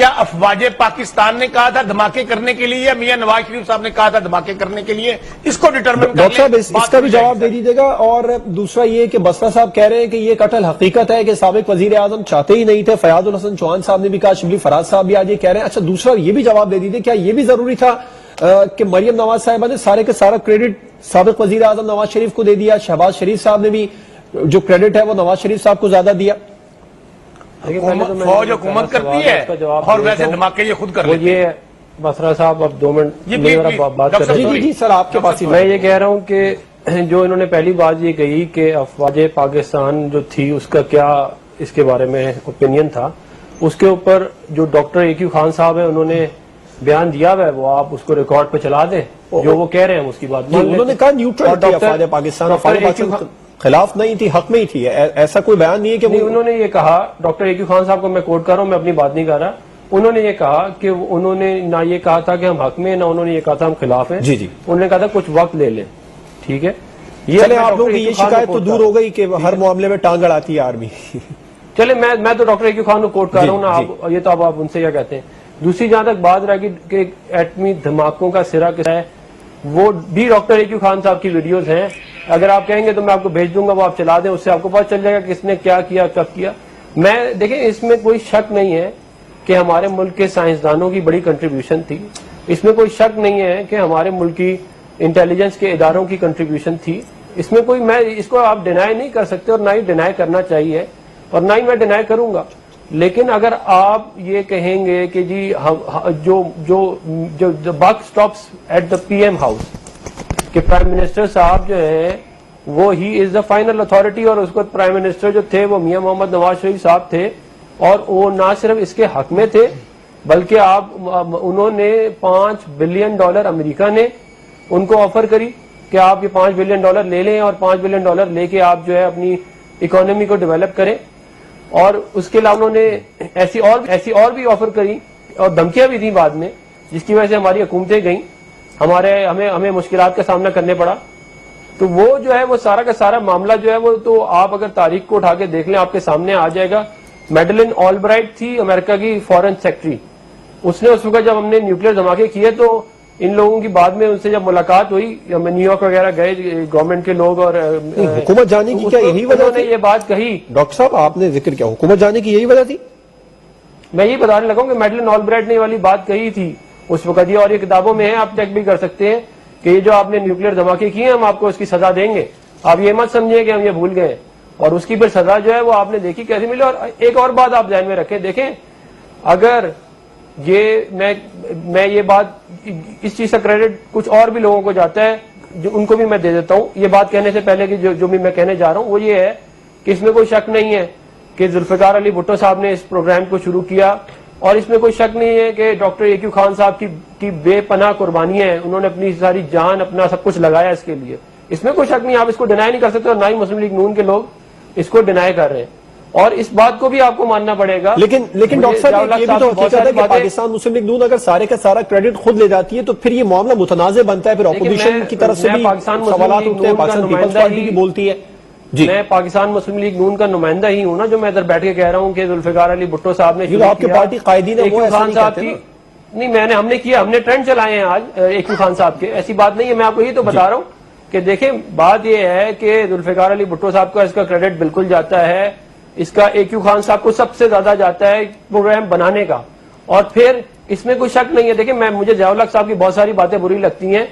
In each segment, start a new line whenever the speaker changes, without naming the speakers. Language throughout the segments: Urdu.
کیا افواج پاکستان نے کہا تھا دھماکے کرنے کے لیے یا میاں نواز شریف صاحب نے کہا تھا دھماکے کرنے کے لیے؟ اس کو ڈٹرمن کر
ڈاکٹر صاحب اس کا بھی جواب دے دیجیے گا. اور دوسرا یہ کہ بسرا صاحب کہہ رہے ہیں کہ یہ قتل حقیقت ہے کہ سابق وزیر اعظم چاہتے ہی نہیں تھے. فیاض الحسن چوہان صاحب نے بھی کہا, شبلی فراز صاحب بھی آج یہ کہہ رہے ہیں. اچھا دوسرا یہ بھی جواب دے دیجیے, کیا یہ بھی ضروری تھا کہ مریم نواز صاحبہ نے سارے کے سارا کریڈٹ سابق وزیر اعظم نواز شریف کو دے دیا؟ شہباز شریف صاحب نے بھی جو کریڈٹ ہے وہ نواز شریف صاحب کو زیادہ دیا.
فوج حکومت کرتی ہے اور ویسے دھماکے یہ خود کر لیتے ہیں.
یہ بسرا صاحب اب 2 منٹ بات کر رہے ہیں.
جی سر آپ کے پاس ہی
میں یہ کہہ رہا ہوں کہ جو انہوں نے پہلی بات یہ کہی کہ افواج پاکستان جو تھی اس کا کیا اس کے بارے میں اوپینین تھا, اس کے اوپر جو ڈاکٹر اے کیو خان صاحب ہیں انہوں نے بیان دیا ہوا ہے, وہ آپ اس کو ریکارڈ پہ چلا دیں, جو وہ کہہ رہے ہیں اس کی بات
انہوں نے کہا نیوٹرل تھی افواج پاکستان, خلاف نہیں تھی, حق میں ہی تھی. ایسا کوئی بیان نہیں ہے کہ
انہوں نے یہ کہا. ڈاکٹر اے کیو خان صاحب کو میں کوٹ کر رہا ہوں, میں اپنی بات نہیں کر رہا. انہوں نے یہ کہا کہ انہوں نے نہ یہ کہا تھا کہ ہم حق میں, نہ انہوں نے یہ کہا تھا ہم خلاف ہیں.
جی جی
انہوں نے کہا تھا کچھ وقت لے لیں. ٹھیک ہے,
چلے آپ لوگوں کی یہ شکایت تو دور ہو گئی کہ ہر معاملے میں ٹانگ اڑاتی ہے آرمی.
چلے میں تو ڈاکٹر اے کیو خان کو کوٹ کر رہا ہوں نا, یہ تو آپ ان سے کیا کہتے ہیں. دوسری جہاں تک بات رہے گی کہ ایٹمی دھماکوں کا سرا کیا ہے, وہ بھی ڈاکٹر اے کیو خان صاحب کی ویڈیوز ہیں. اگر آپ کہیں گے تو میں آپ کو بھیج دوں گا, وہ آپ چلا دیں, اس سے آپ کو پتہ چل جائے گا کس نے کیا کیا کب کیا. میں دیکھیں اس میں کوئی شک نہیں ہے کہ ہمارے ملک کے سائنسدانوں کی بڑی کنٹریبیوشن تھی. اس میں کوئی شک نہیں ہے کہ ہمارے ملک کی انٹیلیجنس کے اداروں کی کنٹریبیوشن تھی. اس میں کوئی, میں اس کو آپ ڈینائی نہیں کر سکتے اور نہ ہی ڈینائی کرنا چاہیے اور نہ ہی میں ڈینائی کروں گا. لیکن اگر آپ یہ کہیں گے کہ جی جو buck stops at the PM house ہاؤس کہ پرائم منسٹر صاحب جو ہیں وہ ہی از دا فائنل اتھارٹی, اور اس کو پرائم منسٹر جو تھے وہ میاں محمد نواز شریف صاحب تھے, اور وہ نہ صرف اس کے حق میں تھے بلکہ انہوں نے $5 بلین امریکہ نے ان کو آفر کری کہ آپ یہ $5 بلین لے لیں اور $5 بلین لے کے آپ جو ہے اپنی اکانومی کو ڈیولپ کریں. اور اس کے علاوہ انہوں نے ایسی اور بھی آفر کری اور دھمکیاں بھی دیں بعد میں, جس کی وجہ سے ہماری حکومتیں گئیں, ہمیں مشکلات کا سامنا کرنے پڑا. تو وہ جو ہے وہ سارا کا سارا معاملہ جو ہے وہ تو آپ اگر تاریخ کو اٹھا کے دیکھ لیں آپ کے سامنے آ جائے گا. میڈلن آل برائٹ تھی امریکہ کی فارن سیکرٹری, اس نے اس وقت جب ہم نے نیوکلیر دھماکے کیے تو ان لوگوں کی بعد میں ان سے جب ملاقات ہوئی, ہم نیو یارک وغیرہ گئے گورنمنٹ کے لوگ, اور
حکومت جانے کی کیا یہی وجہ
نے یہ بات کہی.
ڈاکٹر صاحب آپ نے ذکر کیا, حکومت جانے کی یہی وجہ تھی؟
میں یہ بتانے لگا ہوں کہ میڈلن آل برائٹ نے یہ والی بات کہی تھی اس وقت, یہ اور یہ کتابوں میں ہے, آپ چیک بھی کر سکتے ہیں کہ یہ جو آپ نے نیوکلیر دھماکے کیے ہم آپ کو اس کی سزا دیں گے. آپ یہ مت سمجھیں کہ ہم یہ بھول گئے, اور اس کی پھر سزا جو ہے وہ آپ نے دیکھی کیسے ملی. اور ایک اور بات آپ ذہن میں رکھیں, دیکھیں اگر میں یہ بات, اس چیز کا کریڈٹ کچھ اور بھی لوگوں کو جاتا ہے جو ان کو بھی میں دے دیتا ہوں. یہ بات کہنے سے پہلے کہ جو بھی میں کہنے جا رہا ہوں وہ یہ ہے کہ اس میں کوئی شک نہیں ہے کہ ذوالفقار علی بھٹو صاحب نے اس پروگرام کو شروع کیا, اور اس میں کوئی شک نہیں ہے کہ ڈاکٹر اے کیو خان صاحب کی بے پناہ قربانیاں ہیں, انہوں نے اپنی ساری جان اپنا سب کچھ لگایا اس کے لیے. اس میں کوئی شک نہیں, آپ اس کو ڈینائی نہیں کر سکتے, اور نہ ہی مسلم لیگ نون کے لوگ اس کو ڈینائی کر رہے ہیں, اور اس بات کو بھی آپ کو ماننا پڑے گا.
لیکن ڈاکٹر صاحب یہ بھی تو حقیقت ہے کہ پاکستان مسلم لیگ نون اگر سارے کا سارا کریڈٹ خود لے جاتی ہے تو پھر یہ معاملہ متنازع بنتا ہے, پھر اپوزیشن کی طرف سے بھی سوالات اٹھتے ہیں, پاکستان پیپلز پارٹی بھی بولتی ہے. جی
میں پاکستان مسلم لیگ نون کا نمائندہ ہی ہوں نا, جو میں ادھر بیٹھ کے کہہ رہا ہوں کہ ذوالفقار علی بھٹو صاحب نے
آپ کے پارٹی قائدین ہے وہ ایسا نہیں کہتے نا.
نہیں, ہم نے کیا, ہم نے ٹرینڈ چلائے ہیں آج اے کیو خان صاحب کے, ایسی بات نہیں ہے. میں آپ کو یہ تو بتا رہا ہوں کہ دیکھیں بات یہ ہے کہ ذوالفقار علی بھٹو صاحب کا اس کا کریڈٹ بالکل جاتا ہے, اس کا اے کیو خان صاحب کو سب سے زیادہ جاتا ہے پروگرام بنانے کا, اور پھر اس میں کوئی شک نہیں ہے. دیکھیں مجھے ضیاء الحق صاحب کی بہت ساری باتیں بری لگتی ہیں,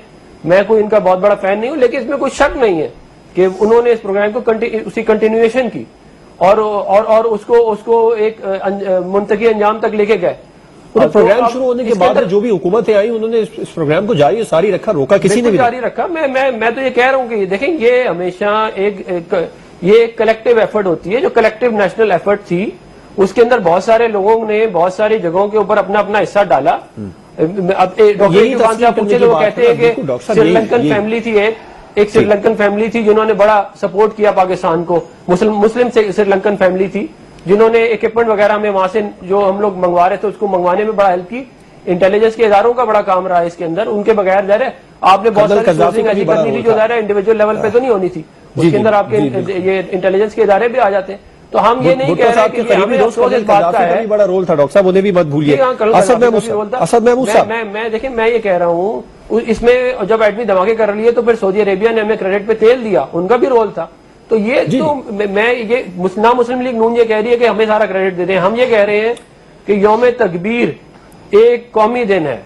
میں کوئی ان کا بہت بڑا فین نہیں ہوں, لیکن اس میں کوئی شک نہیں ہے کہ انہوں نے اس پروگرام کو اسی کنٹینیویشن کی اور اس کو ایک منطقی انجام تک لے کے گئے.
پروگرام شروع ہونے کے بعد جو بھی حکومتیں آئی انہوں نے اس پروگرام کو جاری ساری رکھا, روکا کسی نے بھی
جاری رکھا. میں تو یہ کہہ رہا ہوں کہ دیکھیں یہ ہمیشہ ایک کلیکٹیو ایفرٹ ہوتی ہے, جو کلیکٹیو نیشنل ایفرٹ تھی اس کے اندر بہت سارے لوگوں نے بہت ساری جگہوں کے اوپر اپنا اپنا حصہ ڈالا. اب ڈاکٹر اے کیو خان صاحب پوچھے تو وہ کہتے ہیں کہ سری لنکن فیملی تھی, ایک سری لنکن فیملی تھی جنہوں نے بڑا سپورٹ کیا پاکستان کو, مسلم سری لنکن فیملی تھی جنہوں نے اکوپمنٹ وغیرہ میں وہاں سے جو ہم لوگ منگوا رہے تھے اس کو منگوانے میں بڑا ہیلپ کی. انٹیلیجنس کے اداروں کا بڑا کام رہا ہے اس کے اندر, ان کے بغیر ظاہر ہے آپ نے بہت ساری سورسنگ ایسی کرنی تھی جو ظاہر ہے انڈیویجل لیول پہ تو نہیں ہونی تھی, اس کے اندر آپ کے یہ انٹیلیجنس کے ادارے بھی آ جاتے ہیں. تو ہم یہ نہیں کہہ رہے کہ ہمیں افسوس اس بات کا ہے.
بڑا رول تھا ڈاکٹر صاحب, انہیں بھی مت بھولیے. اسد محمود صاحب,
میں دیکھیں میں یہ کہہ رہا ہوں, اس میں جب ایٹمی دھماکے کر لیے تو پھر سعودی عربیہ نے ہمیں کریڈٹ پہ تیل دیا, ان کا بھی رول تھا. تو یہ تو میں یہ نہ مسلم لیگ نون یہ کہہ رہی ہے کہ ہمیں سارا کریڈٹ دے دیں. ہم یہ کہہ رہے ہیں کہ یوم تکبیر ایک قومی دن ہے,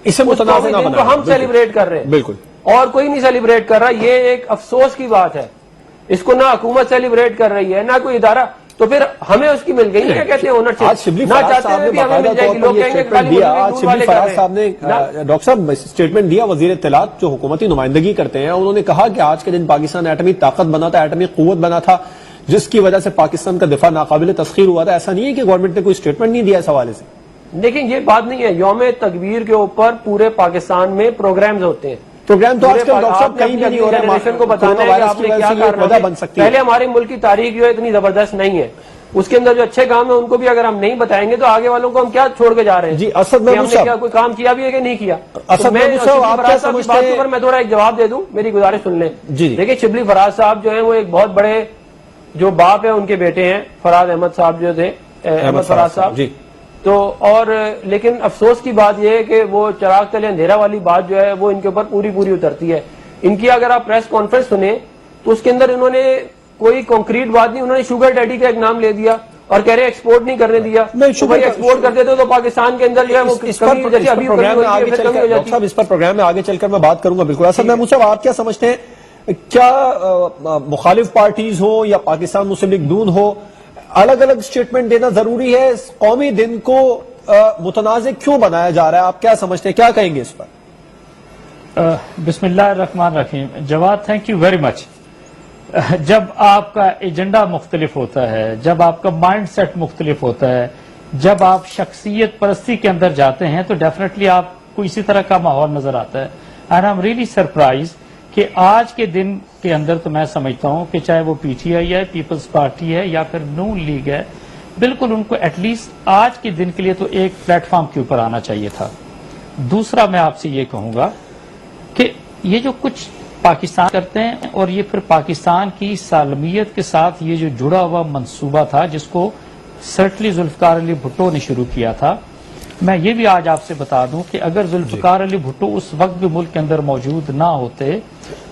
اسے متنازع نہ بنائیں,
ہم سیلیبریٹ کر رہے ہیں
بالکل,
اور کوئی نہیں سیلیبریٹ کر رہا. یہ ایک افسوس کی بات ہے, اس کو نہ حکومت سیلیبریٹ کر رہی ہے نہ کوئی ادارہ. تو پھر ہمیں اس کی مل گئی, کیا کہتے ہیں اونرشپ.
آج شبلی فراز صاحب نے باقاعدہ طور پر یہ اسٹیٹمنٹ دیا. آج شبلی فراز صاحب نے ڈاکٹر صاحب اسٹیٹمنٹ دیا, وزیر اطلاعات جو حکومتی نمائندگی کرتے ہیں, انہوں نے کہا کہ آج کے دن پاکستان ایٹمی طاقت بنا تھا, ایٹمی قوت بنا تھا, جس کی وجہ سے پاکستان کا دفاع ناقابل تسخیر ہوا تھا. ایسا نہیں ہے کہ گورنمنٹ نے کوئی اسٹیٹمنٹ نہیں دیا اس حوالے سے.
لیکن یہ بات نہیں ہے, یوم تکبیر کے اوپر پورے پاکستان میں پروگرامز ہوتے ہیں.
پروگرام تو آج کل ڈاکٹر صاحب کہیں بھی نہیں ہو رہا ہے,
کو بتانا ہے کہ آپ نے کیا کرنا
بن سکتی ہے.
پہلے ہمارے ملک کی تاریخ جو ہے اتنی زبردست نہیں ہے, اس کے اندر جو اچھے کام ہیں ان کو بھی اگر ہم نہیں بتائیں گے تو آگے والوں کو ہم کیا چھوڑ کے جا رہے ہیں.
جی اسد محمود صاحب,
کوئی کام کیا بھی ہے کہ نہیں کیا.
اسد محمود صاحب آپ کیا سمجھتے ہیں,
میں تھوڑا ایک جواب دے دوں, میری گزارش سن لیں. دیکھیں شبلی فراز صاحب جو ہیں وہ ایک بہت بڑے جو باپ ہیں, ان کے بیٹے ہیں فراز احمد صاحب جو تھے, احمد فراز صاحب. تو اور لیکن افسوس کی بات یہ ہے کہ وہ چراغ تلے اندھیرا والی بات جو ہے وہ ان کے اوپر پوری اترتی ہے. ان کی اگر آپ پریس کانفرنس سنیں تو اس کے اندر انہوں نے کوئی کانکریٹ بات نہیں, انہوں نے شوگر ڈیڈی کا ایک نام لے دیا اور کہہ رہے ایکسپورٹ نہیں کرنے دیا. ایکسپورٹ کرتے تھے تو پاکستان کے اندر جو ہے وہ
اس پر پروگرام میں آگے چل کر میں بات کروں گا. بالکل اسد محمود صاحب, آپ کیا سمجھتے ہیں, کیا مخالف پارٹیز ہو یا پاکستان مسلم لیگ نون ہو, الگ الگ اسٹیٹمنٹ دینا ضروری ہے؟ اس قومی دن کو متنازع کیوں بنایا جا رہا ہے, آپ کیا سمجھتے ہیں, کیا کہیں گے اس پر؟
بسم اللہ الرحمن الرحیم. جواد تھینک یو ویری مچ. جب آپ کا ایجنڈا مختلف ہوتا ہے, جب آپ کا مائنڈ سیٹ مختلف ہوتا ہے, جب آپ شخصیت پرستی کے اندر جاتے ہیں تو ڈیفینیٹلی آپ کو اسی طرح کا ماحول نظر آتا ہے. اینڈ آئی ایم ریئلی سرپرائز کہ آج کے دن کے اندر تو میں سمجھتا ہوں کہ چاہے وہ پی ٹی آئی ہے, پیپلز پارٹی ہے یا پھر نون لیگ ہے, بالکل ان کو ایٹ لیسٹ آج کے دن کے لیے تو ایک پلیٹ فارم کے اوپر آنا چاہیے تھا. دوسرا میں آپ سے یہ کہوں گا کہ یہ جو کچھ پاکستان کرتے ہیں اور یہ پھر پاکستان کی سالمیت کے ساتھ یہ جو جڑا ہوا منصوبہ تھا جس کو سرٹلی ذوالفقار علی بھٹو نے شروع کیا تھا, میں یہ بھی آج آپ سے بتا دوں کہ اگر ذوالفقار علی بھٹو اس وقت بھی ملک کے اندر موجود نہ ہوتے,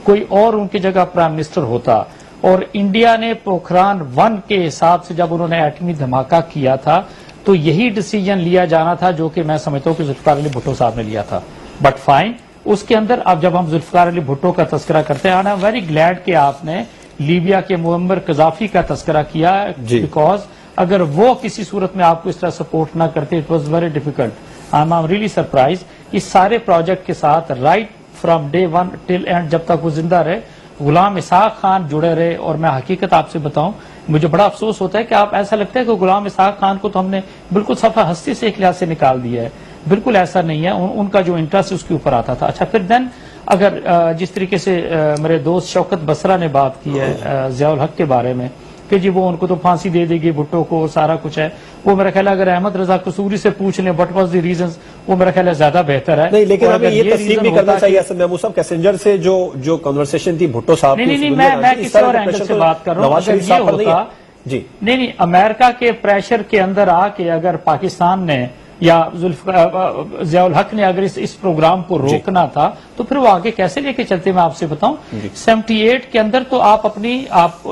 کوئی اور ان کی جگہ پرائم منسٹر ہوتا, اور انڈیا نے پوکھران 1 کے حساب سے جب انہوں نے ایٹمی دھماکہ کیا تھا تو یہی ڈیسیجن لیا جانا تھا جو کہ میں سمجھتا ہوں کہ ذوالفقار علی بھٹو صاحب نے لیا تھا. بٹ فائن, اس کے اندر اب جب ہم ذوالفقار علی بھٹو کا تذکرہ کرتے ہیں, آئی ایم ویری گلیڈ کہ آپ نے لیبیا کے معمر قذافی کا تذکرہ کیا, بیکاز اگر وہ کسی صورت میں آپ کو اس طرح سپورٹ نہ کرتے, it was very difficult. I'm really ریئلی سرپرائز. اس سارے پروجیکٹ کے ساتھ right from day 1 till end جب تک وہ زندہ رہے, غلام اسحاق خان جڑے رہے. اور میں حقیقت آپ سے بتاؤں, مجھے بڑا افسوس ہوتا ہے کہ آپ ایسا لگتا ہے کہ غلام اسحاق خان کو تو ہم نے بالکل صفحہ ہستی سے ایک لحاظ سے نکال دیا ہے. بالکل ایسا نہیں ہے, ان کا جو انٹرسٹ اس کے اوپر آتا تھا. اچھا پھر دین اگر جس طریقے سے میرے دوست شوکت بسرا نے بات کی ہے ضیاء الحق کے بارے میں کہ جی وہ ان کو تو پھانسی دے دے گی, بھٹو کو سارا کچھ ہے, وہ میرا خیال ہے اگر احمد رضا قصوری سے پوچھ لیں وٹ واز دی ریزنز, وہ میرا خیال ہے زیادہ بہتر ہے.
نہیں لیکن ہمیں یہ تسلیم بھی کرنا چاہیے اسد محمود صاحب, کیسنجر سے جو کنورسیشن تھی بھٹو صاحب کی,
نہیں میں کسی اور اینگل سے بات کر رہا ہوں. اگر یہ ہوتا
جی
نہیں امریکہ کے پریشر کے اندر آ کے اگر پاکستان نے یا ضیاء الحق نے اگر اس پروگرام کو روکنا تھا تو پھر وہ آگے کیسے لے کے چلتے, میں آپ سے بتاؤں. 78 کے اندر تو آپ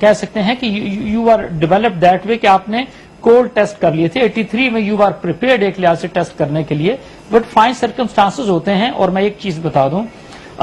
کہہ سکتے ہیں کہ you are develop that way کہ آپ نے کولڈ ٹیسٹ کر لیے تھے. 83 میں یو آر پریپیئرڈ ایک لحاظ سے ٹیسٹ کرنے کے لیے, بٹ فائن سرکمسٹانسز ہوتے ہیں. اور میں ایک چیز بتا دوں,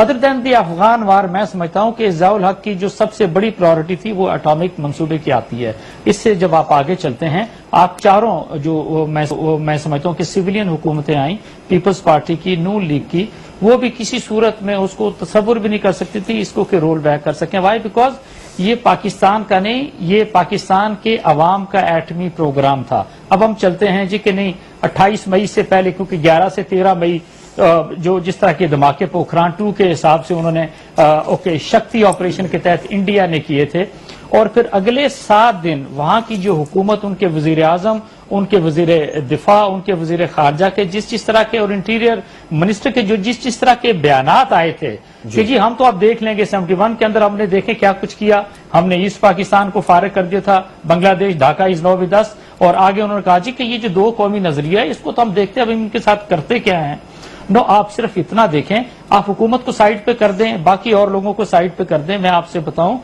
ادر دین دی افغان وار, میں سمجھتا ہوں کہ ضیاء الحق کی جو سب سے بڑی پرائورٹی تھی وہ اٹامک منصوبے کی آتی ہے. اس سے جب آپ آگے چلتے ہیں, آپ چاروں جو میں سمجھتا ہوں کہ سویلین حکومتیں آئیں, پیپلز پارٹی کی, نون لیگ کی, وہ بھی کسی صورت میں اس کو تصور بھی نہیں کر سکتی تھی اس کو کہ رول بیک کر سکیں. وائی؟ بیکاز یہ پاکستان کا نہیں, یہ پاکستان کے عوام کا ایٹمی پروگرام تھا. اب ہم چلتے ہیں جی کہ نہیں 28 مئی سے پہلے, کیونکہ 11 سے 13 مئی جو جس طرح کے دھماکے پوکھران 2 کے حساب سے انہوں نے شکتی آپریشن کے تحت انڈیا نے کیے تھے, اور پھر اگلے 7 دن وہاں کی جو حکومت, ان کے وزیر اعظم, ان کے وزیر دفاع, ان کے وزیر خارجہ کے جس طرح کے, اور انٹیریئر منسٹر کے جو جس طرح کے بیانات آئے تھے, کہ جی ہم تو اب دیکھ لیں گے 71 کے اندر ہم نے دیکھیں کیا کچھ کیا، ہم نے ایسٹ پاکستان کو فارغ کر دیا تھا، بنگلہ دیش ڈھاکہ از نو ود اس، اور آگے انہوں نے کہا جی کہ یہ جو دو قومی نظریہ ہے اس کو تو ہم دیکھتے ہیں اب ان کے ساتھ کرتے کیا ہیں. نو آپ صرف اتنا دیکھیں، آپ حکومت کو سائڈ پہ کر دیں، باقی اور لوگوں کو سائڈ پہ کر دیں. میں آپ سے بتاؤں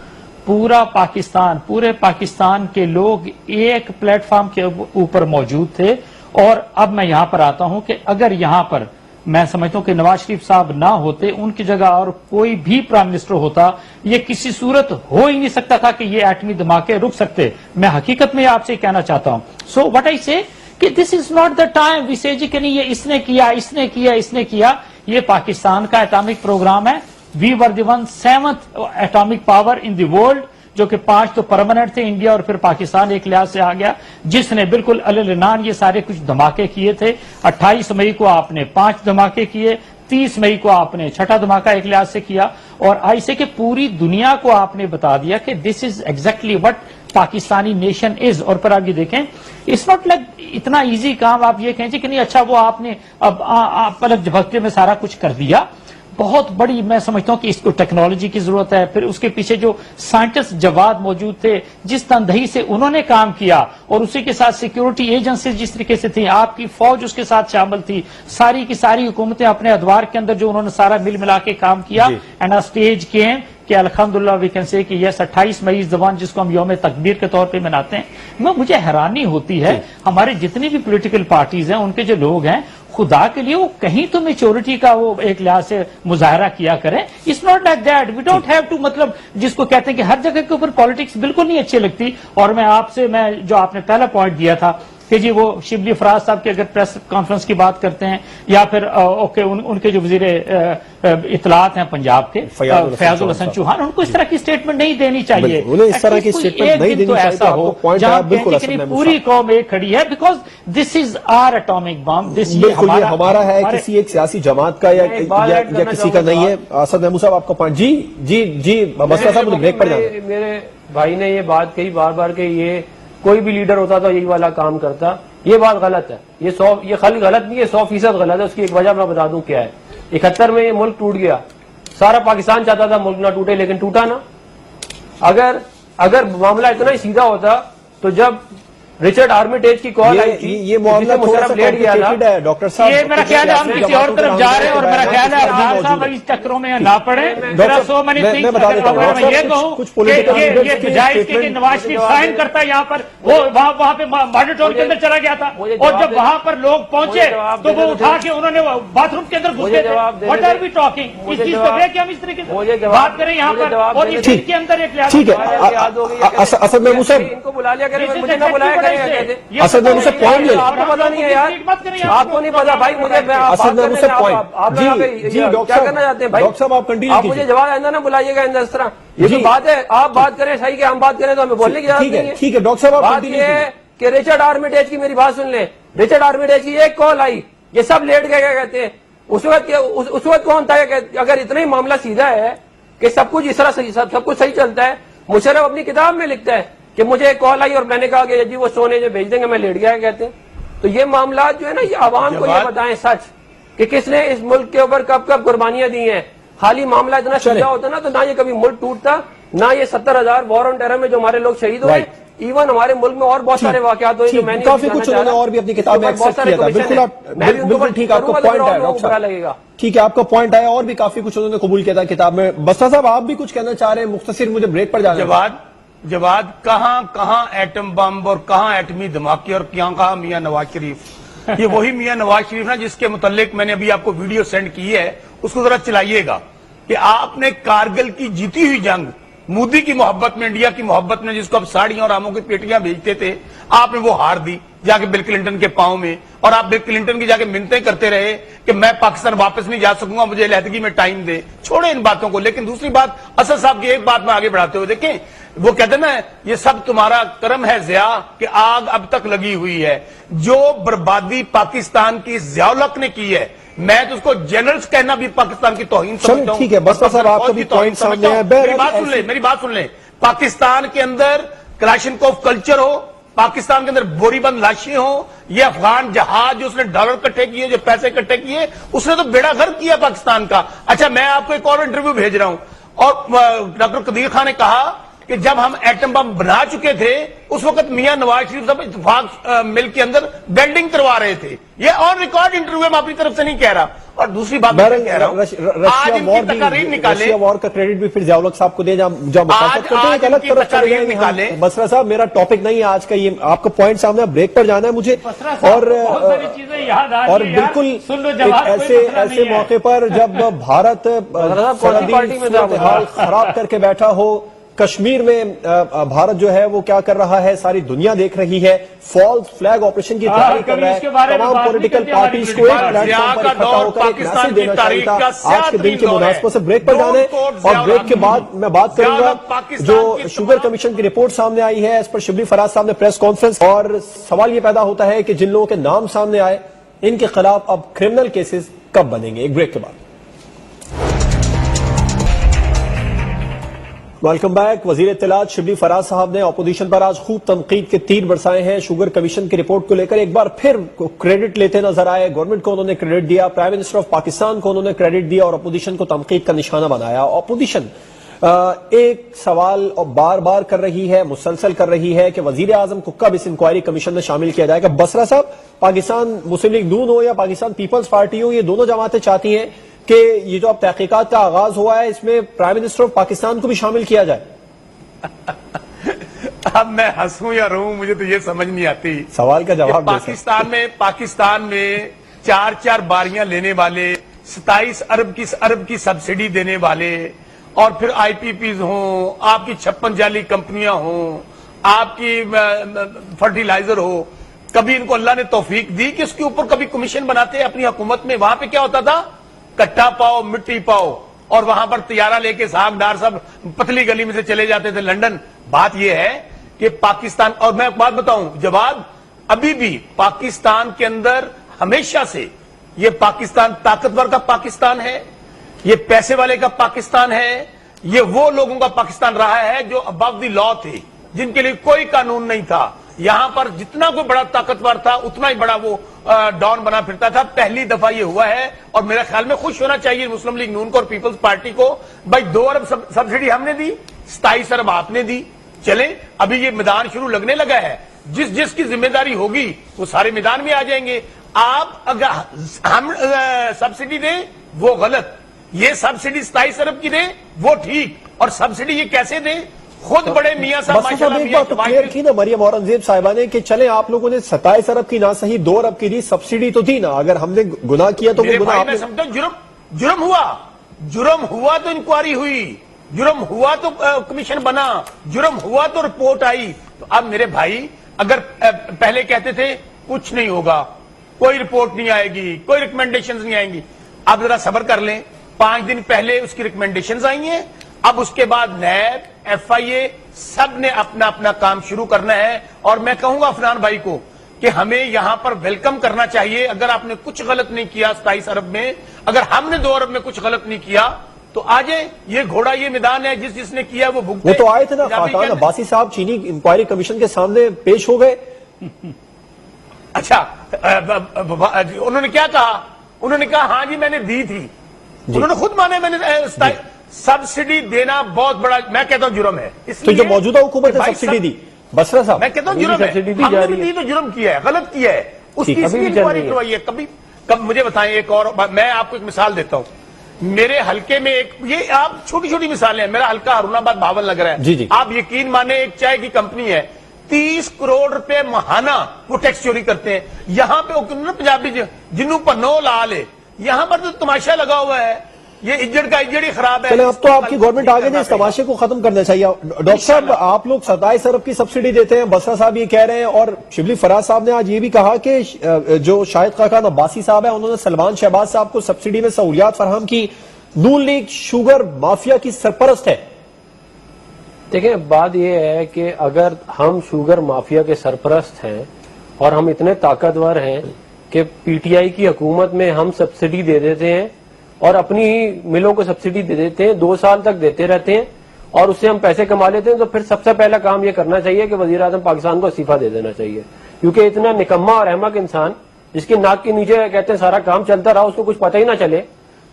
پورا پاکستان، پورے پاکستان کے لوگ ایک پلیٹ فارم کے اوپر موجود تھے. اور اب میں یہاں پر آتا ہوں کہ اگر یہاں پر میں سمجھتا ہوں کہ نواز شریف صاحب نہ ہوتے، ان کی جگہ اور کوئی بھی پرائم منسٹر ہوتا، یہ کسی صورت ہو ہی نہیں سکتا تھا کہ یہ ایٹمی دھماکے رک سکتے. میں حقیقت میں آپ سے کہنا چاہتا ہوں. سو وٹ آئی سے کہ this is not the time we سے جی کہ نہیں یہ اس نے کیا، اس نے کیا، اس نے کیا. یہ پاکستان کا ایٹامک پروگرام ہے. وی ور دی 7th ایٹامک پاور ان دی ورلڈ، جو کہ 5 تو پرماننٹ تھے، انڈیا اور پھر پاکستان ایک لحاظ سے آ گیا، جس نے بالکل العنان یہ سارے کچھ دھماکے کیے تھے. 28 مئی کو آپ نے 5 دھماکے کیے، 30 مئی کو آپ نے 6ٹھا دھماکہ ایک لحاظ سے کیا، اور ایسے کہ پوری دنیا کو آپ نے بتا دیا کہ this is exactly what Pakistani nation is. اور پھر آپ یہ دیکھیں اٹس ناٹ لائک اتنا ایزی کام آپ یہ کہیں کہ نہیں اچھا وہ آپ نے اب پلک جھپکتے میں سارا کچھ کر دیا. بہت بڑی میں سمجھتا ہوں کہ اس کو ٹیکنالوجی کی ضرورت ہے. پھر اس کے پیچھے جو سائنٹسٹ جواد موجود تھے، جس تندہی سے انہوں نے کام کیا، اور اسی کے ساتھ سیکیورٹی ایجنسیز جس طریقے سے تھیں، آپ کی فوج اس کے ساتھ شامل تھی، ساری کی ساری حکومتیں اپنے ادوار کے اندر جو انہوں نے سارا مل ملا کے کام کیا. اینڈ ا اسٹیج کیم کہ الحمدللہ وی کین سے کہ یس 28 مئی زبان جس کو ہم یوم تکبیر کے طور پہ مناتے ہیں. مجھے حیرانی ہوتی ہے ہمارے جتنی بھی پولیٹیکل پارٹیز ہیں، ان کے جو لوگ ہیں، خدا کے لیے وہ کہیں تو میچورٹی کا وہ ایک لحاظ سے مظاہرہ کیا کریں. It's not like that. We don't have to مطلب جس کو کہتے ہیں کہ ہر جگہ کے اوپر پالیٹکس بالکل نہیں اچھی لگتی. اور میں آپ سے جو آپ نے پہلا پوائنٹ دیا تھا کہ جی وہ شبلی فراز صاحب کی اگر پریس کانفرنس کی بات کرتے ہیں، یا پھر اوکے ان کے جو وزیر اطلاعات ہیں پنجاب کے فیاض الحسن چوہان، ان کو اس طرح کی سٹیٹمنٹ نہیں دینی چاہیے.
انہیں اس طرح کی سٹیٹمنٹ نہیں دینی چاہیے.
ایسا ہو جہاں پوری قوم ایک کھڑی ہے، because this is our atomic bomb. This
بالکل یہ ہمارا ہے، کسی ایک سیاسی جماعت کا یا کسی کا نہیں ہے. اسد محمود صاحب آپ کا پوائنٹ. جی مسئلہ صاحب مجھے بریک پر جانا.
میرے بھائی نے یہ بات کہی بار بار کہ یہ کوئی بھی لیڈر ہوتا تو یہی والا کام کرتا. یہ بات غلط ہے. یہ خالی غلط نہیں ہے، 100% غلط ہے. اس کی ایک وجہ میں بتا دوں کیا ہے. 71 میں یہ ملک ٹوٹ گیا. سارا پاکستان چاہتا تھا ملک نہ ٹوٹے، لیکن ٹوٹا نا. اگر معاملہ اتنا ہی سیدھا ہوتا تو جب رچرڈ آرمیٹیج کی کال آئی تھی،
یہ معاملہ تھوڑا سا کمپلیکیٹڈ ہے ڈاکٹر صاحب.
یہ میرا خیال ہے ہم کسی اور طرف جا رہے ہیں، اور میرا خیال ہے افضال صاحب اس چکروں میں نہ پڑے.
میں بتا دیتا ہوں
میں یہ کہوں کہ بجائے اس کے کہ نواز شریف سائن کرتا ہے یہاں پر، وہ وہاں پہ ماڈیٹور کے اندر چلا گیا تھا، اور جب وہاں پر لوگ پہنچے تو وہ اٹھا کے انہوں نے باتھ روم کے اندر گھس گئے تھے. What are we talking? اس چیز کو دیکھ کے ہم اس طریقے سے بات کریں یہاں پر، اور اس چیز کے اندر ایک لحاظ.
ٹھیک ہے اسد محمود صاحب،
ان کو بلا لیا کریں، مجھے نہ بلایا کریں.
اسد محمود سے پوائنٹ لے.
آپ کو پتا نہیں ہے یار، آپ کو نہیں پتا بھائی. مجھے
اسد محمود سے پوائنٹ. جی
کیا کرنا چاہتے ہیں بھائی؟
ڈاکٹر صاحب آپ کنٹینیو
آپ مجھے جواب آئندہ نہ بلائیے گا اس طرح. یہ تو بات ہے، آپ بات کریں صحیح کہ ہم بات کریں تو ہمیں بولنے کی اجازت نہیں ہے.
ٹھیک ہے ڈاکٹر صاحب آپ
بات
کنٹینیو
یہ ہے کہ رچرڈ آرمیٹیج کی میری بات سن لیں. رچرڈ آرمیٹیج کی ایک کال آئی، یہ سب لیٹ گئے. کیا کہتے ہیں اس وقت کون تھا کہ اگر اتنا ہی معاملہ سیدھا ہے کہ سب کچھ اس طرح سب کچھ صحیح چلتا ہے. مشرف اپنی کتاب میں لکھتا ہے کہ مجھے ایک کال آئی اور میں نے کہا کہ جی وہ سونے جو بھیج دیں گے، میں لیٹ گیا. کہتے ہیں تو یہ معاملات جو ہے نا، یہ عوام کو یہ بتائیں سچ کہ کس نے اس ملک کے اوپر کب کب قربانیاں دی ہیں. خالی معاملہ اتنا سیدھا ہوتا نا تو نہ یہ کبھی ملک ٹوٹتا، نہ یہ 70,000 وار آن ٹیرر میں جو ہمارے لوگ شہید ہوئے. ایون ہمارے ملک میں اور بہت سارے واقعات ہوئے جو میں نے
کافی کچھ انہوں نے اور بھی اپنی کتاب میں ایکسپٹ کیا تھا. بالکل ٹھیک ہے، آپ کا پوائنٹ ہے ڈاکٹر صاحب. ٹھیک ہے آپ کا پوائنٹ آیا، اور بھی کافی کچھ انہوں نے قبول کیا تھا کتاب میں. بسرا صاحب آپ بھی کچھ کہنا چاہ رہے ہیں؟ مختصر مجھے بریک پر جانا ہے.
جواد کہاں ایٹم بم اور کہاں ایٹمی دھماکے اور کہاں میاں نواز شریف. یہ وہی میاں نواز شریف نا جس کے متعلق میں نے ابھی آپ کو ویڈیو سینڈ کی ہے، اس کو ذرا چلائیے گا کہ آپ نے کارگل کی جیتی ہوئی جنگ، مودی کی محبت میں، انڈیا کی محبت میں، جس کو اب ساڑیاں اور آموں کی پیٹیاں بھیجتے تھے، آپ نے وہ ہار دی جا کے بل کلنٹن کے پاؤں میں. اور آپ بل کلنٹن کی جا کے منتیں کرتے رہے کہ میں پاکستان واپس نہیں جا سکوں گا، مجھے علیحدگی میں ٹائم دے. چھوڑے ان باتوں کو. لیکن دوسری بات اسد صاحب کی ایک بات میں آگے بڑھاتے ہوئے دیکھیں، وہ کہتے ہیں نا یہ سب تمہارا کرم ہے ضیاء کہ آگ اب تک لگی ہوئی ہے. جو بربادی پاکستان کی ضیاء الحق نے کی ہے، میں تو اس کو جنرلز کہنا بھی پاکستان کی توہین سمجھتا ہوں.
ٹھیک ہے بس صاحب آپ کا بھی پوائنٹ سامنے ہے.
میری بات سن لیں. پاکستان کے اندر کلاشنکوف کلچر ہو، پاکستان کے اندر بوری بند لاشیں ہوں، یہ افغان جہاز جو اس نے ڈالر اکٹھے کیے، جو پیسے اکٹھے کیے، اس نے تو بیڑا غرق کیا پاکستان کا۔ اچھا میں آپ کو ایک اور انٹرویو بھیج رہا ہوں، اور ڈاکٹر قدیر خان نے کہا کہ جب ہم ایٹم بم بنا چکے تھے اس وقت میاں نواز شریف صاحب اتفاق مل کے اندر ویلڈنگ کروا رہے تھے۔ یہ آن ریکارڈ انٹرویو میں اپنی طرف سے نہیں کہہ رہا۔ اور دوسری بات میں کہہ رہا ہوں، آج ان کی تقاریر نکالے،
رشیا وار کا کریڈٹ بھی پھر ضیاء الحق صاحب کو دیں، جب مخالفت کرتے ہیں ایک الگ طرف چلے جائیں گے۔ بسرا صاحب میرا ٹاپک نہیں ہے آج کا، یہ آپ کا پوائنٹ سامنے، بریک پر جانا ہے مجھے، اور بالکل ایسے موقع پر جب بھارت صورتحال خراب کر کے بیٹھا ہو، کشمیر میں بھارت جو ہے وہ کیا کر رہا ہے، ساری دنیا دیکھ رہی ہے، فالس فلیگ آپریشن کی تیاری کر رہا ہے، تمام پولیٹیکل پارٹیز کو ایک پلیٹ فارم پر اکٹھا ہو کر ایک میسج دینا چاہیے تھا۔ آج کے دن کی مناسبت سے بریک پر جانے، اور بریک کے بعد میں بات کروں گا جو شوگر کمیشن کی رپورٹ سامنے آئی ہے، اس پر شبلی فراز صاحب نے پریس کانفرنس، اور سوال یہ پیدا ہوتا ہے کہ جن لوگوں کے نام سامنے آئے ان کے خلاف اب کرمنل کیسز کب بنیں گے؟ ایک بریک کے بعد ویلکم بیک۔ وزیر اطلاعات شبلی فراز صاحب نے اپوزیشن پر آج خوب تنقید کے تیر برسائے ہیں شوگر کمیشن کی رپورٹ کو لے کر۔ ایک بار پھر کریڈٹ لیتے نظر آئے، گورنمنٹ کو انہوں نے کریڈٹ دیا، پرائم منسٹر آف پاکستان کو انہوں نے کریڈٹ دیا، اور اپوزیشن کو تنقید کا نشانہ بنایا۔ اپوزیشن ایک سوال بار بار کر رہی ہے، مسلسل کر رہی ہے کہ وزیر اعظم کو کب اس انکوائری کمیشن میں شامل کیا جائے گا۔ بسرا صاحب، پاکستان مسلم لیگ نون ہو یا پاکستان پیپلز پارٹی ہو، یہ دونوں جماعتیں چاہتی ہیں کہ یہ جو اب تحقیقات کا آغاز ہوا ہے اس میں پرائم منسٹر آف پاکستان کو بھی شامل کیا جائے۔
اب میں ہنسوں یا روؤں مجھے تو یہ سمجھ نہیں آتی۔
سوال کا جواب
پاکستان میں 4 باریاں لینے والے، 27 ارب کی سبسڈی دینے والے، اور پھر آئی پی پیز ہوں، آپ کی 56 جعلی کمپنیاں ہوں، آپ کی فرٹیلائزر ہو، کبھی ان کو اللہ نے توفیق دی کہ اس کے اوپر کبھی کمیشن بناتے اپنی حکومت میں؟ وہاں پہ کیا ہوتا تھا؟ کٹا پاؤ مٹی پاؤ، اور وہاں پر طیارہ لے کے صاحب ڈار صاحب پتلی گلی میں سے چلے جاتے تھے لندن۔ بات یہ ہے کہ پاکستان، اور میں ایک بات بتاؤں جواد، ابھی بھی پاکستان کے اندر ہمیشہ سے یہ پاکستان طاقتور کا پاکستان ہے، یہ پیسے والے کا پاکستان ہے، یہ وہ لوگوں کا پاکستان رہا ہے جو ابو دی لا تھے، جن کے لیے کوئی قانون نہیں تھا۔ یہاں پر جتنا کوئی بڑا طاقتور تھا اتنا ہی بڑا وہ ڈان بنا پھرتا تھا۔ پہلی دفعہ یہ ہوا ہے، اور میرے خیال میں خوش ہونا چاہیے مسلم لیگ نون کو اور پیپلز پارٹی کو۔ بھائی 2 ارب سبسڈی ہم نے دی، 27 ارب آپ نے دی۔ چلیں ابھی یہ میدان شروع لگنے لگا ہے، جس کی ذمہ داری ہوگی وہ سارے میدان میں آ جائیں گے۔ آپ اگر ہم سبسڈی دیں وہ غلط، یہ سبسڈی 27 ارب کی دیں وہ ٹھیک، اور سبسڈی یہ کیسے دیں؟ خود بڑے میاں صاحب
ایک بات تو کلیئر کی نا مریم اورنگزیب صاحبہ نے کہ چلیں آپ لوگوں نے 27 ارب کی نہ صحیح 2 ارب کی دی، سبسڈی تو دی نا، اگر ہم نے گناہ کیا تو وہ گناہ
میں سمجھتا ہوں جرم ہوا تو انکوائری ہوئی، جرم ہوا تو کمیشن بنا، جرم ہوا تو رپورٹ آئی۔ تو اب میرے بھائی اگر پہلے کہتے تھے کچھ نہیں ہوگا، کوئی رپورٹ نہیں آئے گی، کوئی ریکمنڈیشنز نہیں آئیں گی، اب ذرا صبر کر لیں، 5 دن پہلے اس کی ریکمنڈیشنز آئی ہیں، اب اس کے بعد نیب، ایف آئی اے سب نے اپنا اپنا کام شروع کرنا ہے۔ اور میں کہوں گا عفنان بھائی کو کہ ہمیں یہاں پر ویلکم کرنا چاہیے۔ اگر آپ نے کچھ غلط نہیں کیا 27 ارب میں، اگر ہم نے 2 ارب میں کچھ غلط نہیں کیا تو آجے، یہ گھوڑا یہ میدان ہے، جس نے کیا وہ بھگتے۔
وہ تو آئے تھے نا خاقان عباسی صاحب چینی انکوائری کمیشن کے سامنے پیش ہو گئے۔
اچھا انہوں نے کیا کہا؟ انہوں نے کہا ہاں جی میں نے دی تھی، انہوں نے خود مانے میں نے سبسڈی دینا بہت بڑا، میں کہتا ہوں جرم ہے۔
تو جو موجودہ حکومت نے سبسڈی دی، بسرا صاحب
میں کہتا ہوں جرم ہے، ہم نے بھی دی تو جرم کیا ہے، غلط کیا ہے، اس کی انکوائری کروائی ہے۔ کب مجھے بتائیں، ایک اور میں آپ کو ایک مثال دیتا ہوں، میرے حلقے میں ایک، یہ آپ چھوٹی چھوٹی مثالیں ہیں، میرا حلقہ ہارون آباد بھاول لگ رہا ہے، آپ یقین مانے ایک چائے کی کمپنی ہے، 30 کروڑ روپے ماہانہ وہ ٹیکس چوری کرتے ہیں۔ یہاں پہ پنجابی جنوں پنو لال ہے، یہاں پر تو تماشا لگا ہوا ہے، یہ اجڑ کا اجڑ ہی خراب ہے۔
چلیں اب تو آپ کی گورنمنٹ آگے نے اس تماشے کو ختم کرنا چاہیے۔ ڈاکٹر صاحب آپ لوگ 27 ارب کی سبسڈی دیتے ہیں، بسرا صاحب یہ کہہ رہے ہیں، اور شبلی فراز صاحب نے آج یہ بھی کہا کہ جو شاہد خاقان عباسی صاحب ہیں انہوں نے سلمان شہباز صاحب کو سبسڈی میں سہولیات فراہم کی۔ نون لیگ شوگر مافیا کی سرپرست ہے۔
دیکھیں بات یہ ہے کہ اگر ہم شوگر مافیا کے سرپرست ہیں اور ہم اتنے طاقتور ہیں کہ پی ٹی آئی کی حکومت میں ہم سبسڈی دے دیتے ہیں اور اپنی ہی ملوں کو سبسڈی دے دیتے ہیں، 2 سال تک دیتے رہتے ہیں، اور اس سے ہم پیسے کما لیتے ہیں تو پھر سب سے پہلا کام یہ کرنا چاہیے کہ وزیر اعظم پاکستان کو استعفیٰ دے دینا چاہیے. کیونکہ اتنا نکما اور احمق انسان جس کی ناک کے نیچے کہتے ہیں سارا کام چلتا رہا, اس کو کچھ پتہ ہی نہ چلے,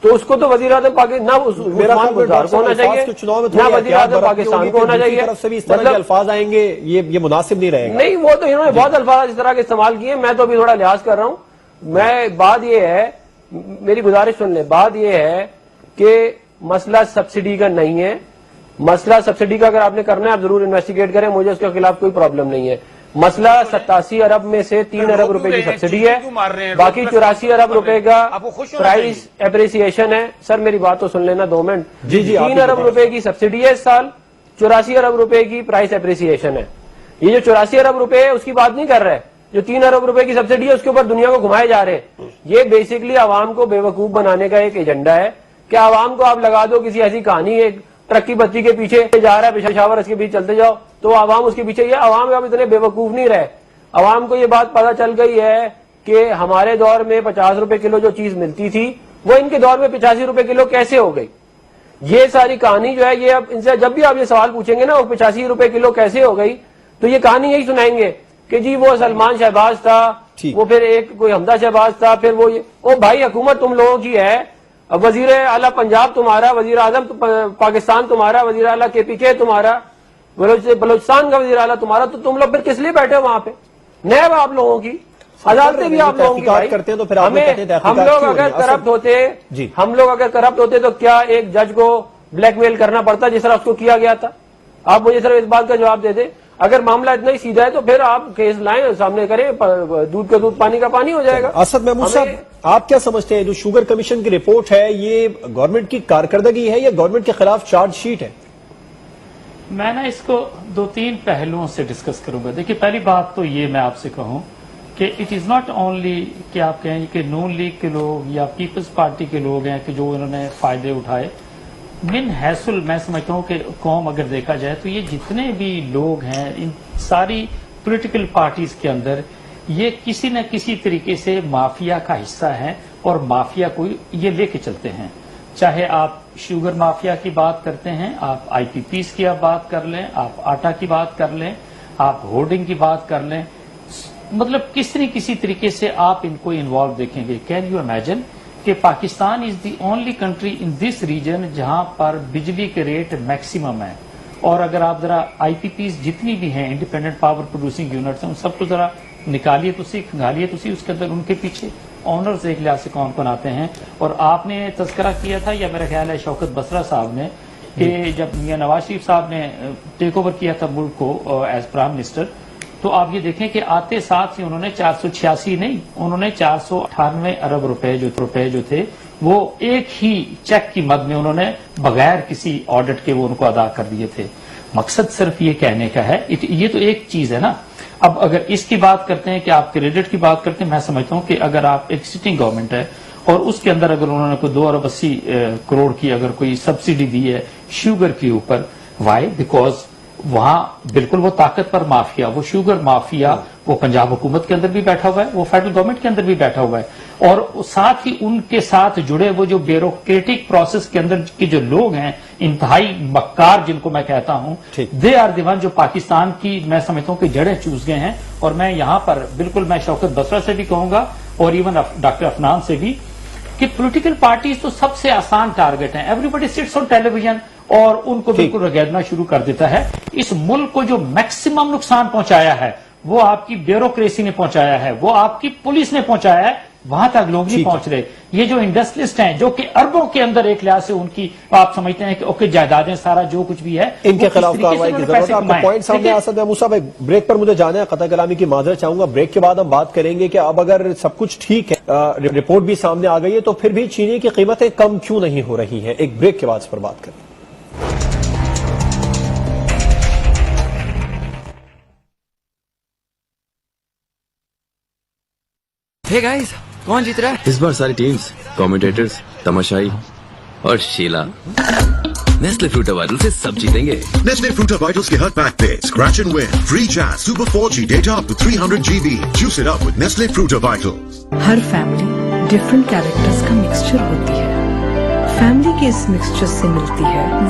تو اس کو تو وزیر اعظم پاکستان نہ عثمان گلزار کو ہونا چاہیے نہ وزیر اعظم پاکستان کو ہونا چاہیے.
مطلب الفاظ آئیں گے یہ مناسب نہیں رہے گا.
نہیں, وہ تو انہوں نے بہت الفاظ اس طرح کے استعمال کیے, میں تو ابھی تھوڑا لحاظ کر رہا ہوں. میں بات یہ ہے, میری گزارش سن لیں, بات یہ ہے کہ مسئلہ سبسڈی کا نہیں ہے. مسئلہ سبسڈی کا اگر آپ نے کرنا ہے آپ ضرور انویسٹیگیٹ کریں, مجھے اس کے خلاف کوئی پرابلم نہیں ہے. مسئلہ 87 ارب میں سے 3 ارب روپے کی سبسڈی ہے, باقی 84 ارب روپے کا پرائز اپریسیشن ہے. سر میری بات تو سن لینا 2 منٹ. 3 ارب روپے کی سبسڈی ہے اس سال, 84 ارب روپے کی پرائز اپریسیشن ہے. یہ جو 84 ارب روپے ہے اس کی بات نہیں کر رہے, جو 3 ارب روپے کی سبسڈی ہے اس کے اوپر دنیا کو گھمائے جا رہے ہیں. یہ بیسکلی عوام کو بے وقوف بنانے کا ایک ایجنڈا ہے کہ عوام کو آپ لگا دو کسی ایسی کہانی, ایک ٹرک کی بتی کے پیچھے جا رہا ہے پشاور, اس کے پیچھے چلتے جاؤ تو عوام اس کے پیچھے. یہ عوام اب اتنے بے وقوف نہیں رہے. عوام کو یہ بات پتہ چل گئی ہے کہ ہمارے دور میں 50 روپے کلو جو چیز ملتی تھی وہ ان کے دور میں 85 روپے کلو کیسے ہو گئی. یہ ساری کہانی جو ہے یہ اب ان سے جب بھی آپ یہ سوال پوچھیں گے نا وہ 85 روپے کلو کیسے ہو گئی, تو یہ کہانی یہی سنائیں گے کہ جی وہ سلمان شہباز تھا, وہ پھر ایک کوئی حمدہ شہباز تھا, پھر وہ او بھائی حکومت تم لوگوں کی ہے, وزیر اعلیٰ پنجاب تمہارا, وزیر اعظم پاکستان تمہارا, وزیر اعلیٰ KPK تمہارا, بلوچستان کا وزیر اعلیٰ تمہارا, تو تم لوگ پھر کس لیے بیٹھے ہو وہاں پہ؟ نیب آپ لوگوں کی, عدالتیں بھی آپ لوگوں کی.
کرتے ہیں تو پھر ہم
لوگ اگر کرپٹ ہوتے تو کیا ایک جج کو بلیک میل کرنا پڑتا جس طرح اس کو کیا گیا تھا؟ آپ مجھے صرف اس بات کا جواب دے دیں. اگر معاملہ اتنا ہی سیدھا ہے تو پھر آپ کیس لائیں, سامنے کریں, دودھ کا دودھ پانی کا پانی ہو جائے گا.
اسد محمود صاحب, آپ کیا سمجھتے ہیں جو شوگر کمیشن کی رپورٹ ہے یہ گورنمنٹ کی کارکردگی ہے یا گورنمنٹ کے خلاف چارج شیٹ ہے؟
میں نا اس کو 2-3 پہلوؤں سے ڈسکس کروں گا. دیکھیے پہلی بات تو یہ میں آپ سے کہوں کہ اٹ از ناٹ اونلی کہ آپ کہیں کہ نون لیگ کے لوگ یا پیپلز پارٹی کے لوگ ہیں کہ جو انہوں نے فائدے اٹھائے. من حیثل میں سمجھتا ہوں کہ قوم اگر دیکھا جائے تو یہ جتنے بھی لوگ ہیں ان ساری پولیٹیکل پارٹیز کے اندر یہ کسی نہ کسی طریقے سے مافیا کا حصہ ہیں اور مافیا کو یہ لے کے چلتے ہیں. چاہے آپ شوگر مافیا کی بات کرتے ہیں, آپ IPPs کی آپ بات کر لیں, آپ آٹا کی بات کر لیں, آپ ہورڈنگ کی بات کر لیں, مطلب کسی نہ کسی طریقے سے آپ ان کو انوالو دیکھیں گے. کین یو امیجن کہ Pakistan is the only country in this region جہاں پر بجلی کے ریٹ میکسیمم ہے. اور اگر آپ ذرا IPPs جتنی بھی ہیں انڈیپینڈنٹ پاور پروڈیوسنگ یونٹس ہیں ان سب کو ذرا نکالیے تو سی, کھنگالیے تو سی, اس کے اندر ان کے پیچھے آنرز ایک لحاظ سے کون کون آتے ہیں. اور آپ نے تذکرہ کیا تھا یا میرا خیال ہے شوکت بسرا صاحب نے کہ جب میاں نواز شریف صاحب نے ٹیک اوور کیا تھا ملک کو ایز پرائم منسٹر, تو آپ یہ دیکھیں کہ آتے ساتھ ہی انہوں نے 486 نہیں, انہوں نے 498 ارب روپے جو تھے وہ ایک ہی چیک کی مد میں انہوں نے بغیر کسی آڈٹ کے وہ ان کو ادا کر دیے تھے. مقصد صرف یہ کہنے کا ہے, یہ تو ایک چیز ہے نا. اب اگر اس کی بات کرتے ہیں کہ آپ کریڈٹ کی بات کرتے ہیں, میں سمجھتا ہوں کہ اگر آپ ایک سٹنگ گورنمنٹ ہے اور اس کے اندر اگر انہوں نے کوئی 2 ارب 80 کروڑ کی اگر کوئی سبسڈی دی ہے شوگر کے اوپر, وائی؟ بیکاز وہاں بالکل وہ طاقت پر مافیا, وہ شوگر مافیا وہ پنجاب حکومت کے اندر بھی بیٹھا ہوا ہے, وہ فیڈرل گورنمنٹ کے اندر بھی بیٹھا ہوا ہے, اور ساتھ ہی ان کے ساتھ جڑے وہ جو بیوروکریٹک پروسیس کے اندر کے جو لوگ ہیں انتہائی مکار جن کو میں کہتا ہوں, دے آر دی ون جو پاکستان کی میں سمجھتا ہوں کہ جڑیں چوس گئے ہیں. اور میں یہاں پر بالکل میں شوکت بسرا سے بھی کہوں گا اور ایون ڈاکٹر افنان سے بھی کہ پولیٹیکل پارٹیز تو سب سے آسان ٹارگٹ ہیں. ایوری بڈی سٹس آن ٹیلی ویژن اور ان کو بالکل رگیدنا شروع کر دیتا ہے. اس ملک کو جو میکسیمم نقصان پہنچایا ہے وہ آپ کی بیوروکریسی نے پہنچایا ہے, وہ آپ کی پولیس نے پہنچایا ہے, وہاں تک لوگ نہیں پہنچ رہے. یہ جو انڈسٹریلسٹ ہیں جو کہ اربوں کے اندر ایک لحاظ سے ان کی آپ سمجھتے ہیں کہ اوکے جائیدادیں سارا جو کچھ بھی ہے
ان کے خلاف کارروائی کی ضرورت ہے. آپ کا پوائنٹ سامنے اسد محمود صاحب, بریک پر مجھے جانا ہے, قطع کلامی کی معذرت چاہوں گا. بریک کے بعد ہم بات کریں گے کہ اب اگر سب کچھ ٹھیک ہے, رپورٹ بھی سامنے آ گئی ہے, تو پھر بھی چینی کی قیمتیں کم کیوں نہیں ہو رہی ہیں. ایک بریک کے بعد اس پر بات کریں.
Hey guys, کون جیت رہا ہے
اس بار؟ ساری ٹیمز, کامنٹیٹرز, تماشائی اور شیلا. نیسلے فروٹا وائٹل سے سب جیتیں گے.
Nestle Fruta Vitals کے ہر پیک پہ scratch and win, free chat, super 4G data up to 300 GB. Juice it up with Nestle Fruta Vitals.
Hare family different characters کا مکسچر ہوتی ہے. فیملی کے اس مکسچر سے ملتی ہے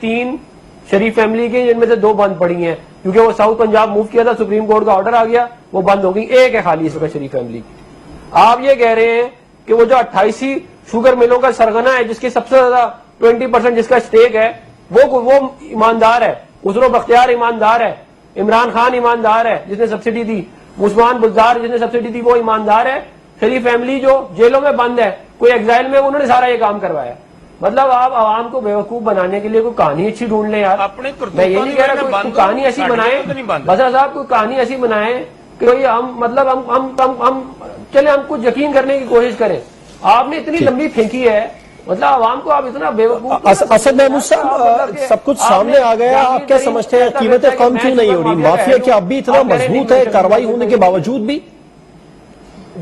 3 شریف فیملی کے جن میں سے 2 بند پڑی ہیں کیونکہ وہ ساؤتھ پنجاب موو کیا تھا, سپریم کورٹ کا آرڈر آ گیا, وہ بند ہو گئی. ایک ہے خالی اس وقت شریف فیملی کی. آپ یہ کہہ رہے ہیں کہ وہ جو 28 شوگر ملوں کا سرغنہ ہے جس کے سب سے زیادہ 20% جس کا اسٹیک ہے وہ ایماندار ہے, خسرو بختیار ایماندار ہے, عمران خان ایماندار ہے جس نے سبسڈی دی, عثمان بزدار جس نے سبسڈی دی وہ ایماندار ہے. شریف فیملی جو جیلوں میں بند ہے, کوئی ایگزائل میں, انہوں نے سارا یہ کام کروایا. مطلب آپ عوام کو بیوقوف بنانے کے لیے کوئی کہانی اچھی ڈھونڈ لیں یار. میں یہ نہیں کہہ رہا کوئی کہانی ایسی بنائیں, بسرا صاحب کوئی کہانی ایسی بنائیں کہ ہم مطلب ہم چلے ہم کچھ یقین کرنے کی کوشش کریں. آپ نے اتنی لمبی پھینکی ہے, مطلب عوام کو آپ اتنا بیوقوف.
اسد محمود صاحب سب کچھ سامنے آ گیا, آپ کیا سمجھتے ہیں قیمتیں کم کیوں نہیں ہو رہی؟ مافیا کیا اب بھی اتنا مضبوط ہے کارروائی ہونے کے باوجود بھی؟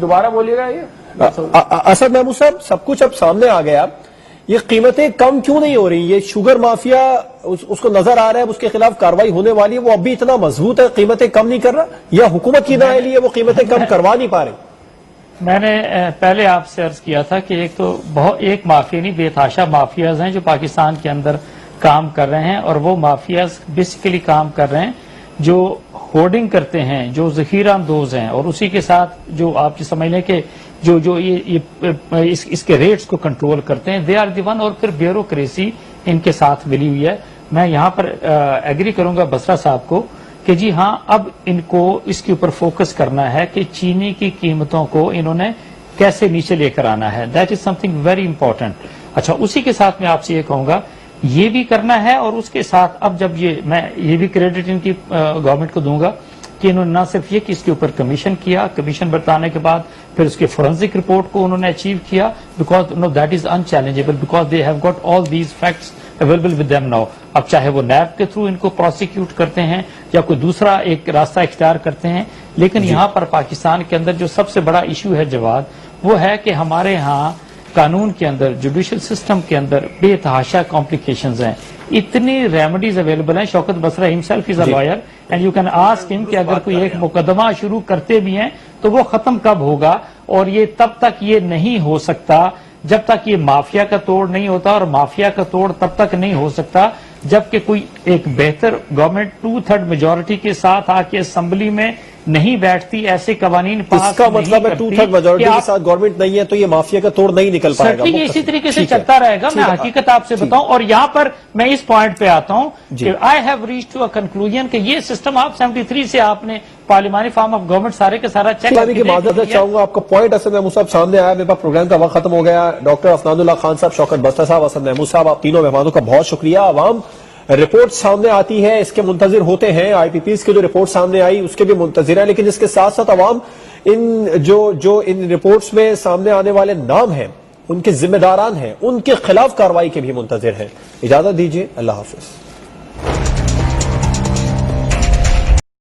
دوبارہ بولیے گا یہ.
اسد محمود صاحب سب کچھ اب سامنے آ گیا, یہ قیمتیں کم کیوں نہیں ہو رہی؟ یہ شوگر مافیا اس کو نظر آ رہا ہے اس کے خلاف کارروائی ہونے والی ہے, وہ اب بھی اتنا مضبوط ہے قیمتیں کم نہیں کر رہا, یا حکومت کی نااہلی ہے وہ قیمتیں کم کروا نہیں پا رہی؟
میں نے پہلے آپ سے عرض کیا تھا کہ ایک مافیا نہیں, بے تحاشا مافیاز ہیں جو پاکستان کے اندر کام کر رہے ہیں, اور وہ مافیاز بیسیکلی کام کر رہے ہیں جو ہورڈنگ کرتے ہیں, جو ذخیرہ اندوز ہیں, اور اسی کے ساتھ جو آپ کی سمجھ لیں کہ جو اس کے ریٹس کو کنٹرول کرتے ہیں, دے آر دی ون. اور پھر بیوروکریسی ان کے ساتھ ملی ہوئی ہے. میں یہاں پر ایگری کروں گا بسرا صاحب کو کہ جی ہاں اب ان کو اس کے اوپر فوکس کرنا ہے کہ چینی کی قیمتوں کو انہوں نے کیسے نیچے لے کر آنا ہے. That is something very important. اچھا, اسی کے ساتھ میں آپ سے یہ کہوں گا یہ بھی کرنا ہے, اور اس کے ساتھ اب جب میں یہ بھی کریڈٹ ان کی گورنمنٹ کو دوں گا کہ انہوں نے نہ صرف یہ کہ اس کے اوپر کمیشن کیا, کمیشن بتانے کے بعد پھر اس کے فورنزک رپورٹ کو انہوں نے اچیو کیا, because no that is unchallengeable, because they have got all these facts available with them now. اب چاہے وہ نیب کے تھرو ان کو پروسیکیوٹ کرتے ہیں یا کوئی دوسرا ایک راستہ اختیار کرتے ہیں, لیکن یہاں پر پاکستان کے اندر جو سب سے بڑا ایشو ہے جواد, وہ ہے کہ ہمارے ہاں قانون کے اندر, جوڈیشل سسٹم کے اندر بے تحاشا کمپلیکیشنز ہیں, اتنی ریمیڈیز اویلیبل ہیں. Shaukat Basra himself is a lawyer and you can ask him کہ اگر کوئی ایک مقدمہ شروع کرتے بھی ہیں تو وہ ختم کب ہوگا, اور یہ تب تک یہ نہیں ہو سکتا جب تک یہ مافیا کا توڑ نہیں ہوتا, اور مافیا کا توڑ تب تک نہیں ہو سکتا جبکہ کوئی ایک بہتر گورنمنٹ 2/3 میجورٹی کے ساتھ آ کے اسمبلی میں نہیں بیٹھتی, ایسے قوانین پاس
اس کا مطلب ہے 2/3 میجورٹی کے ساتھ گورنمنٹ نہیں ہے تو یہ مافیا کا توڑ نہیں نکل پائے گا.
یہ اسی طریقے سے چلتا رہے گا. میں حقیقت آپ سے بتاؤں, اور یہاں پر میں اس پوائنٹ پہ آتا ہوں کہ I have reach to a conclusion کہ یہ سسٹم آپ 73 سے آپ نے پارلیمانی فارم آف گورنمنٹ سارے کا سارا چیک
کی معذرت چاہوں گا. آپ کا پوائنٹ اسد محمود صاحب سامنے آیا, میرے پاس پروگرام کا وقت ختم ہو گیا. ڈاکٹر افنان اللہ خان صاحب, شوکت بسرا صاحب, اسد محمود صاحب, آپ تینوں مہمانوں کا بہت شکریہ. عوام رپورٹ سامنے آتی ہے اس کے منتظر ہوتے ہیں, آئی پی پیز کی جو رپورٹ سامنے آئی اس کے بھی منتظر ہیں, لیکن اس کے ساتھ ساتھ عوام ان رپورٹس میں سامنے آنے والے نام ہیں, ان کے ذمہ داران ہیں, ان کے خلاف کارروائی کے بھی منتظر ہیں. اجازت دیجیے, اللہ حافظ.